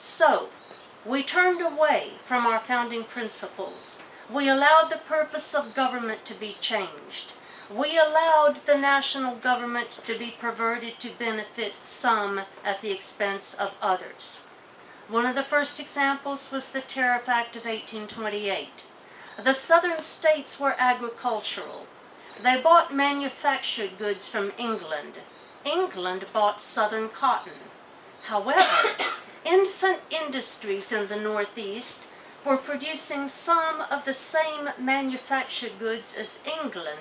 So, we turned away from our founding principles. We allowed the purpose of government to be changed. We allowed the national government to be perverted to benefit some at the expense of others. One of the first examples was the Tariff Act of 1828. The southern states were agricultural. They bought manufactured goods from England. England bought southern cotton. However, infant industries in the Northeast were producing some of the same manufactured goods as England,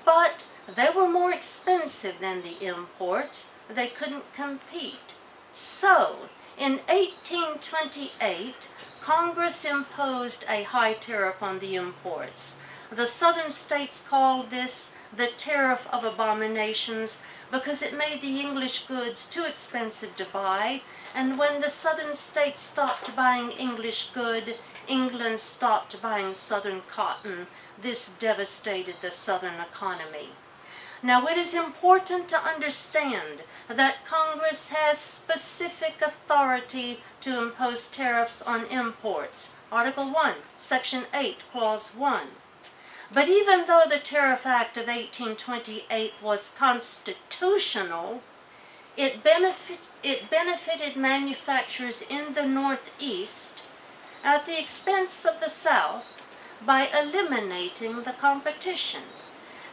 but they were more expensive than the imports. They couldn't compete. So, in 1828, Congress imposed a high tariff on the imports. The southern states called this the Tariff of Abominations because it made the English goods too expensive to buy, and when the southern states stopped buying English good, England stopped buying southern cotton. This devastated the southern economy. Now, it is important to understand that Congress has specific authority to impose tariffs on imports. Article 1, Section 8, Clause 1. But even though the Tariff Act of 1828 was constitutional, it benefited manufacturers in the Northeast at the expense of the South by eliminating the competition.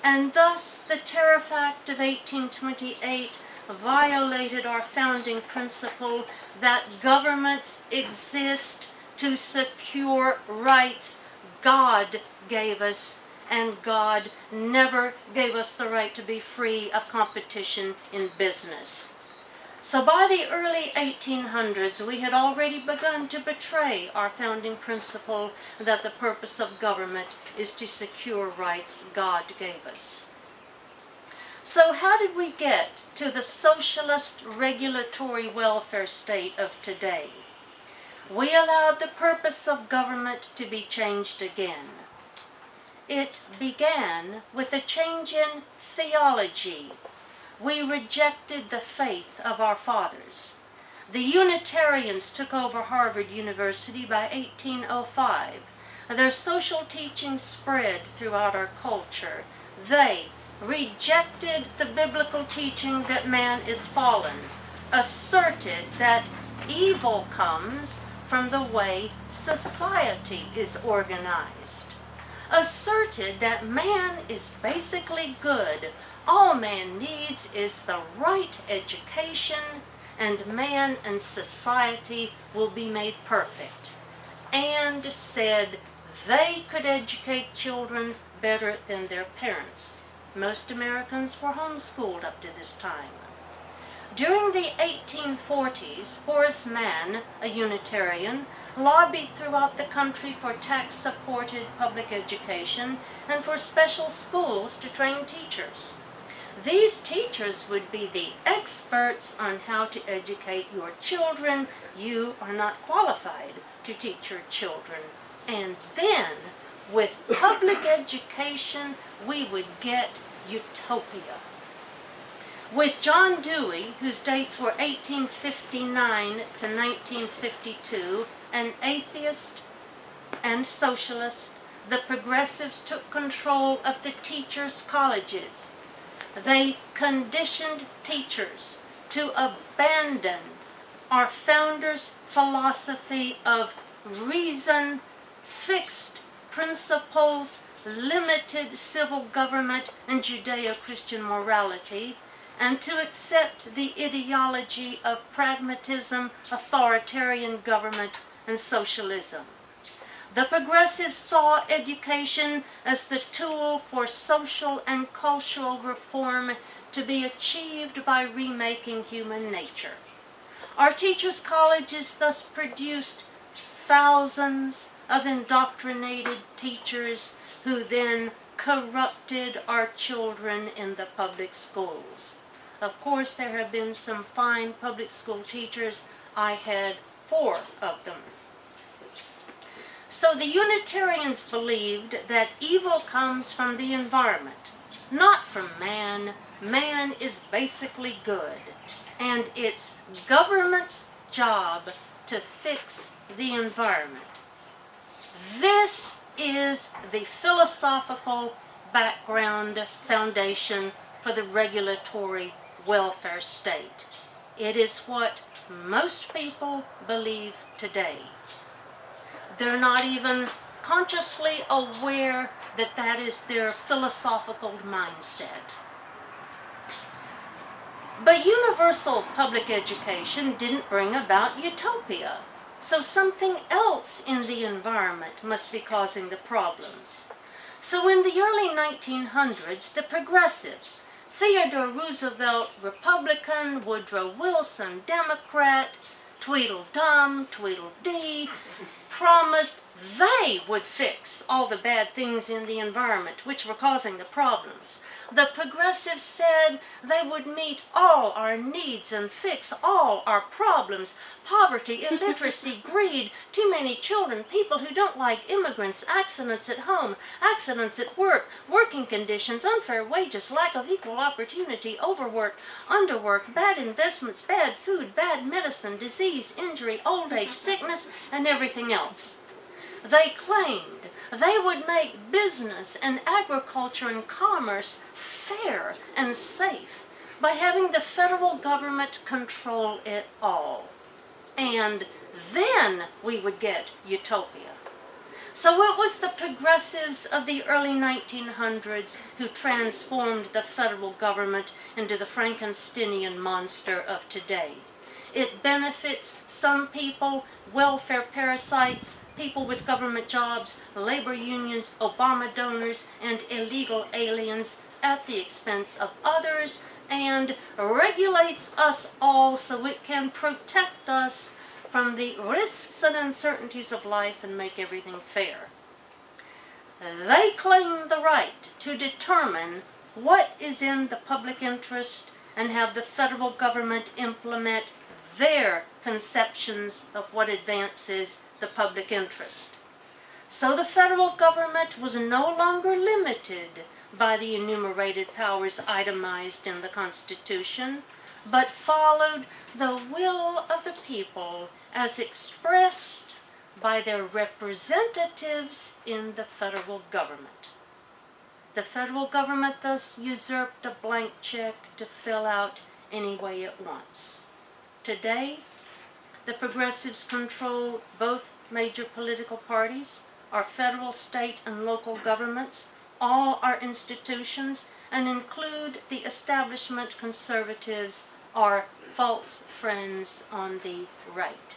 And thus the Tariff Act of 1828 violated our founding principle that governments exist to secure rights God gave us, and God never gave us the right to be free of competition in business. So by the early 1800s, we had already begun to betray our founding principle that the purpose of government is to secure rights God gave us. So how did we get to the socialist regulatory welfare state of today? We allowed the purpose of government to be changed again. It began with a change in theology. We rejected the faith of our fathers. The Unitarians took over Harvard University by 1805. Their social teachings spread throughout our culture. They rejected the biblical teaching that man is fallen, asserted that evil comes from the way society is organized, asserted that man is basically good. All man needs is the right education, and man and society will be made perfect, and said they could educate children better than their parents. Most Americans were homeschooled up to this time. During the 1840s, Horace Mann, a Unitarian, lobbied throughout the country for tax-supported public education and for special schools to train teachers. These teachers would be the experts on how to educate your children. You are not qualified to teach your children. And then, with public education, we would get Utopia. With John Dewey, whose dates were 1859 to 1952, an atheist and socialist, the progressives took control of the teachers' colleges. They conditioned teachers to abandon our founders' philosophy of reason, fixed principles, limited civil government, and Judeo-Christian morality, and to accept the ideology of pragmatism, authoritarian government, and socialism. The progressives saw education as the tool for social and cultural reform to be achieved by remaking human nature. Our teachers' colleges thus produced thousands of indoctrinated teachers who then corrupted our children in the public schools. Of course, there have been some fine public school teachers. I had 4 of them. So the Unitarians believed that evil comes from the environment, not from man. Man is basically good, and it's government's job to fix the environment. This is the philosophical background foundation for the regulatory welfare state. It is what most people believe today. They're not even consciously aware that that is their philosophical mindset. But universal public education didn't bring about utopia. So something else in the environment must be causing the problems. So in the early 1900s, the progressives, Theodore Roosevelt, Republican, Woodrow Wilson, Democrat, Tweedledum, Tweedledee, promised they would fix all the bad things in the environment which were causing the problems. The progressives said they would meet all our needs and fix all our problems: poverty, illiteracy, greed, too many children, people who don't like immigrants, accidents at home, accidents at work, working conditions, unfair wages, lack of equal opportunity, overwork, underwork, bad investments, bad food, bad medicine, disease, injury, old age, sickness, and everything else. They claimed they would make business and agriculture and commerce fair and safe by having the federal government control it all. And then we would get utopia. So it was the progressives of the early 1900s who transformed the federal government into the Frankensteinian monster of today. It benefits some people, welfare parasites, people with government jobs, labor unions, Obama donors, and illegal aliens at the expense of others, and regulates us all so it can protect us from the risks and uncertainties of life and make everything fair. They claim the right to determine what is in the public interest and have the federal government implement their conceptions of what advances the public interest. So the federal government was no longer limited by the enumerated powers itemized in the Constitution, but followed the will of the people as expressed by their representatives in the federal government. The federal government thus usurped a blank check to fill out any way it wants. Today, the progressives control both major political parties, our federal, state, and local governments, all our institutions, and include the establishment conservatives, our false friends on the right.